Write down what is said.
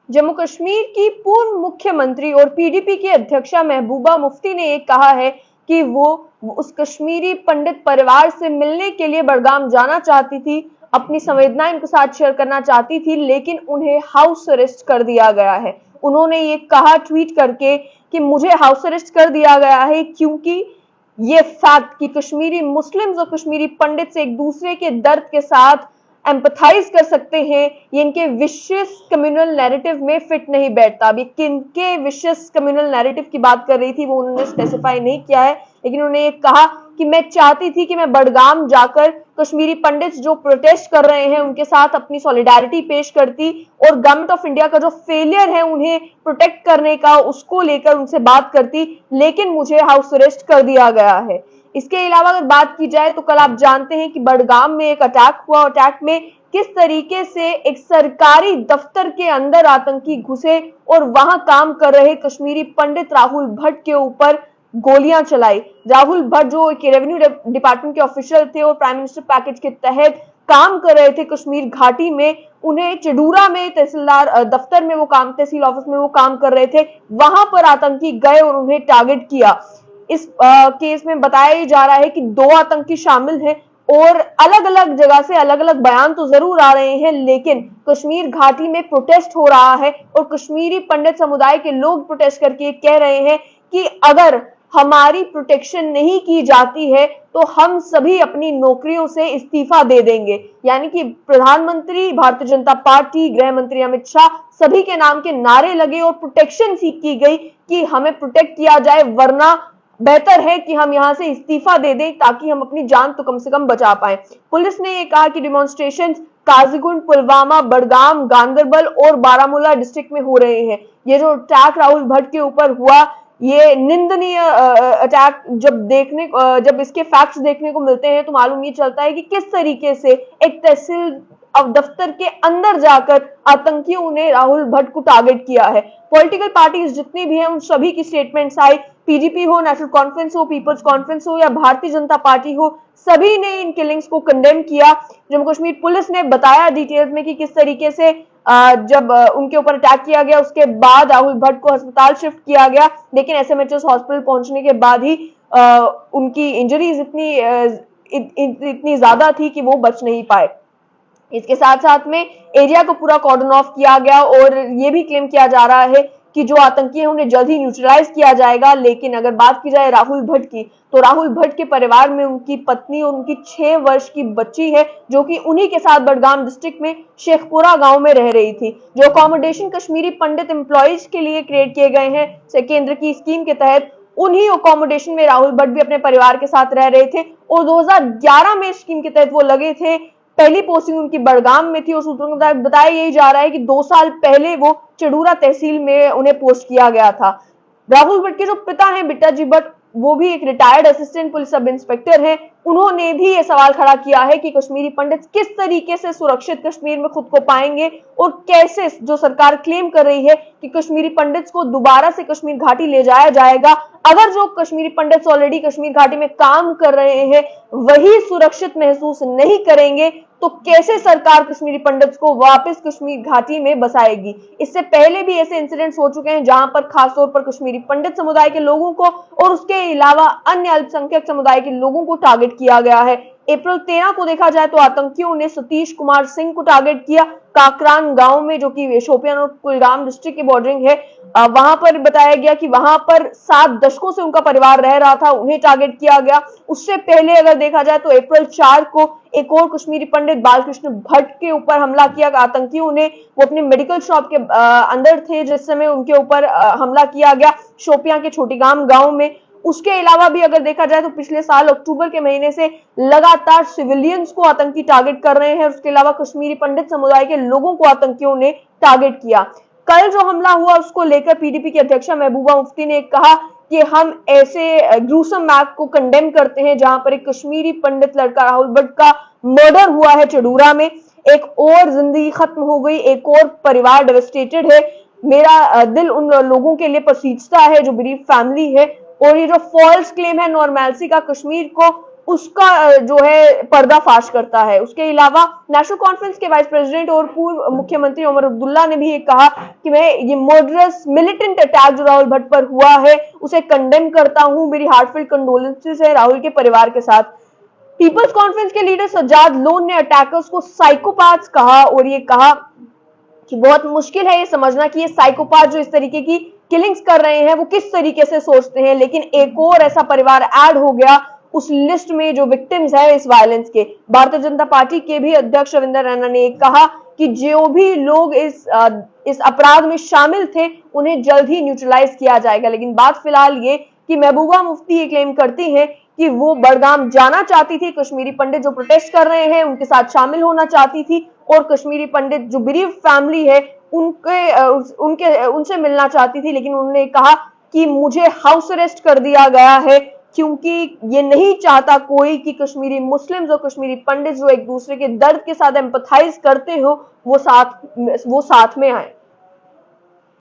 जम्मू कश्मीर की पूर्व मुख्यमंत्री और पीडीपी की अध्यक्षा महबूबा मुफ्ती ने एक कहा है कि वो उस कश्मीरी पंडित परिवार से मिलने के लिए बड़गाम जाना चाहती थी, अपनी संवेदनाएं उनके साथ शेयर करना चाहती थी, लेकिन उन्हें हाउस अरेस्ट कर दिया गया है। उन्होंने ये कहा ट्वीट करके कि मुझे हाउस अरेस्ट कर दिया गया है क्योंकि ये फैक्ट कि कश्मीरी मुस्लिम्स और कश्मीरी पंडित से एक दूसरे के दर्द के साथ एम्पथाइज कर सकते हैं, ये इनके विशेष कम्युनल नैरेटिव में फिट नहीं बैठता। अभी किनके विशेष कम्युनल नैरेटिव की बात कर रही थी वो उन्होंने स्पेसिफाई नहीं किया है, लेकिन उन्होंने ये कहा कि मैं चाहती थी कि मैं बड़गाम जाकर कश्मीरी पंडित जो प्रोटेस्ट कर रहे हैं उनके साथ अपनी सॉलिडारिटी पेश करती और गवर्नमेंट ऑफ इंडिया का जो फेलियर है उन्हें प्रोटेक्ट करने का उसको लेकर उनसे बात करती, लेकिन मुझे हाउस अरेस्ट कर दिया गया है। इसके अलावा अगर बात की जाए तो कल आप जानते हैं कि बड़गाम में एक अटैक हुआ। अटैक में किस तरीके से एक सरकारी दफ्तर के अंदर आतंकी घुसे और वहां काम कर रहे कश्मीरी पंडित राहुल भट्ट के ऊपर गोलियां चलाई। राहुल भट्ट जो एक रेवेन्यू डिपार्टमेंट के ऑफिशियल थे और प्राइम मिनिस्टर पैकेज के तहत काम कर रहे थे कश्मीर घाटी में, उन्हें चडूरा में तहसीलदार दफ्तर में वो काम, तहसील ऑफिस में वो काम कर रहे थे, वहां पर आतंकी गए और उन्हें टारगेट किया। इस केस में बताया जा रहा है कि 2 आतंकी शामिल हैं और अलग अलग जगह से अलग अलग बयान तो जरूर आ रहे हैं, लेकिन कश्मीर घाटी में प्रोटेस्ट हो रहा है और कश्मीरी पंडित समुदाय के लोग प्रोटेस्ट करके कह रहे हैं कि अगर हमारी प्रोटेक्शन नहीं की जाती है तो हम सभी अपनी नौकरियों से इस्तीफा दे देंगे। यानी कि प्रधानमंत्री, भारतीय जनता पार्टी, गृह मंत्री अमित शाह सभी के नाम के नारे लगे और प्रोटेक्शन सीख की गई कि हमें प्रोटेक्ट किया जाए, वरना बेहतर है कि हम यहां से इस्तीफा दे दें ताकि हम अपनी जान तो कम से कम बचा पाए। पुलिस ने ये कहा कि डिमॉन्स्ट्रेशन काजीगुंड, पुलवामा, बड़गाम, गांदरबल और बारामूला डिस्ट्रिक्ट में हो रहे हैं। ये जो अटैक राहुल भट्ट के ऊपर हुआ, ये निंदनीय अटैक जब इसके फैक्ट्स देखने को मिलते हैं तो मालूम ये चलता है कि किस तरीके से एक तहसील दफ्तर के अंदर जाकर आतंकियों ने राहुल भट्ट को टारगेट किया है। पॉलिटिकल पार्टीज जितनी भी हैं उन सभी की स्टेटमेंट्स आई, पीडीपी हो, नेशनल कॉन्फ्रेंस हो, पीपल्स कॉन्फ्रेंस हो या भारतीय जनता पार्टी हो, सभी ने इन किलिंग्स को कंडेम किया। जम्मू कश्मीर पुलिस ने बताया डिटेल्स में कि किस तरीके से जब उनके ऊपर अटैक किया गया उसके बाद राहुल भट्ट को अस्पताल शिफ्ट किया गया, लेकिन एसएमएचएस हॉस्पिटल पहुंचने के बाद ही उनकी इंजरीज इतनी ज्यादा थी कि वो बच नहीं पाए। इसके साथ साथ में एरिया को पूरा कॉर्डन ऑफ किया गया और ये भी क्लेम किया जा रहा है कि जो आतंकी हैं उन्हें जल्द ही न्यूट्रलाइज किया जाएगा। लेकिन अगर बात की जाए राहुल भट्ट की, तो राहुल भट्ट के परिवार में उनकी पत्नी और उनकी 6 वर्ष की बच्ची है जो कि उन्हीं के साथ बड़गाम डिस्ट्रिक्ट में शेखपुरा गांव में रह रही थी। जो अकोमोडेशन कश्मीरी पंडित एम्प्लॉइज के लिए क्रिएट किए गए हैं केंद्र की स्कीम के तहत, उन्हीं अकोमोडेशन में राहुल भट्ट भी अपने परिवार के साथ रह रहे थे और 2011 में स्कीम के तहत वो लगे थे। पहली पोस्टिंग उनकी बड़गाम में थी और सूत्रों के मुताबिक बताया यही जा रहा है कि 2 साल पहले वो चडूरा तहसील में उन्हें पोस्ट किया गया था। राहुल भट्ट के जो पिता हैं बिट्टा जी भट्ट, वो भी एक retired assistant police sub inspector हैं। उन्होंने भी ये सवाल खड़ा किया है कि कश्मीरी पंडित किस तरीके से सुरक्षित कश्मीर में खुद को पाएंगे और कैसे जो सरकार क्लेम कर रही है कि कश्मीरी पंडित्स को दोबारा से कश्मीर घाटी ले जाया जाएगा, अगर जो कश्मीरी पंडित्स ऑलरेडी कश्मीर घाटी में काम कर रहे हैं वही सुरक्षित महसूस नहीं करेंगे तो कैसे सरकार कश्मीरी पंडित्स को वापस कश्मीर घाटी में बसाएगी। इससे पहले भी ऐसे इंसिडेंट्स हो चुके हैं जहां पर खासतौर पर कश्मीरी पंडित समुदाय के लोगों को और उसके अलावा अन्य अल्पसंख्यक समुदाय के लोगों को टारगेट किया गया है। अप्रैल 13 को देखा जाए तो आतंकियों ने सतीश कुमार सिंह को टारगेट किया काकरान गांव में, जो कि शोपियान और कुलगाम डिस्ट्रिक्ट की बॉर्डरिंग है। वहां पर बताया गया कि वहां पर 7 दशकों से उनका परिवार रह रहा था, उन्हें टारगेट किया गया। उससे पहले अगर देखा जाए तो अप्रैल 4 को एक और कश्मीरी पंडित बालकृष्ण भट्ट के ऊपर हमला किया आतंकियों ने। वो अपने मेडिकल शॉप के अंदर थे जिस समय उनके ऊपर हमला किया गया शोपियां के छोटीगाम गांव में। उसके अलावा भी अगर देखा जाए तो पिछले साल अक्टूबर के महीने से लगातार सिविलियंस को आतंकी टारगेट कर रहे हैं। उसके अलावा कश्मीरी पंडित समुदाय के लोगों को आतंकियों ने टारगेट किया। कल जो हमला हुआ उसको लेकर पीडीपी की अध्यक्षा महबूबा मुफ्ती ने कहा कि हम ऐसे ग्रूसम एक्ट को कंडेम करते हैं जहां पर एक कश्मीरी पंडित लड़का राहुल भट्ट का मर्डर हुआ है चडूरा में, एक और जिंदगी खत्म हो गई, एक और परिवार डेवस्टेटेड है। मेरा दिल उन लोगों के लिए पसीजता है जो गरीब फैमिली है। और ये जो फॉल्स क्लेम है नॉर्मैलिटी का कश्मीर को उसका जो है पर्दाफाश करता है। उसके अलावा नेशनल कॉन्फ्रेंस के वाइस प्रेसिडेंट और पूर्व मुख्यमंत्री उमर अब्दुल्ला ने भी ये कहा कि मैं ये मर्डरस मिलिटेंट अटैक जो राहुल भट्ट पर हुआ है उसे कंडेम करता हूं। मेरी हार्टफुल कंडोलेंसेस है राहुल के परिवार के साथ। पीपल्स कॉन्फ्रेंस के लीडर सज्जाद लोन ने अटैकर्स को साइकोपैथ्स कहा और ये कहा कि बहुत मुश्किल है ये समझना कि ये साइकोपैथ जो इस तरीके की किलिंग्स कर रहे हैं वो किस तरीके से सोचते हैं, लेकिन एक और ऐसा परिवार ऐड हो गया उस लिस्ट में जो विक्टिम्स है इस वायलेंस के। भारतीय जनता पार्टी के भी अध्यक्ष रविंद्र रैना ने कहा कि जो भी लोग इस अपराध में शामिल थे उन्हें जल्द ही न्यूट्रलाइज किया जाएगा। लेकिन बात फिलहाल ये कि महबूबा मुफ्ती ये क्लेम करती हैं कि वो बड़गाम जाना चाहती थी, कश्मीरी पंडित जो प्रोटेस्ट कर रहे हैं उनके साथ शामिल होना चाहती थी और कश्मीरी पंडित जो बीरेव फैमिली है उनसे मिलना चाहती थी। लेकिन उन्होंने कहा कि मुझे हाउस अरेस्ट कर दिया गया है क्योंकि ये नहीं चाहता कोई कि कश्मीरी मुस्लिम्स और कश्मीरी पंडित जो एक दूसरे के दर्द के साथ एम्पथाइज करते हो वो साथ में आए।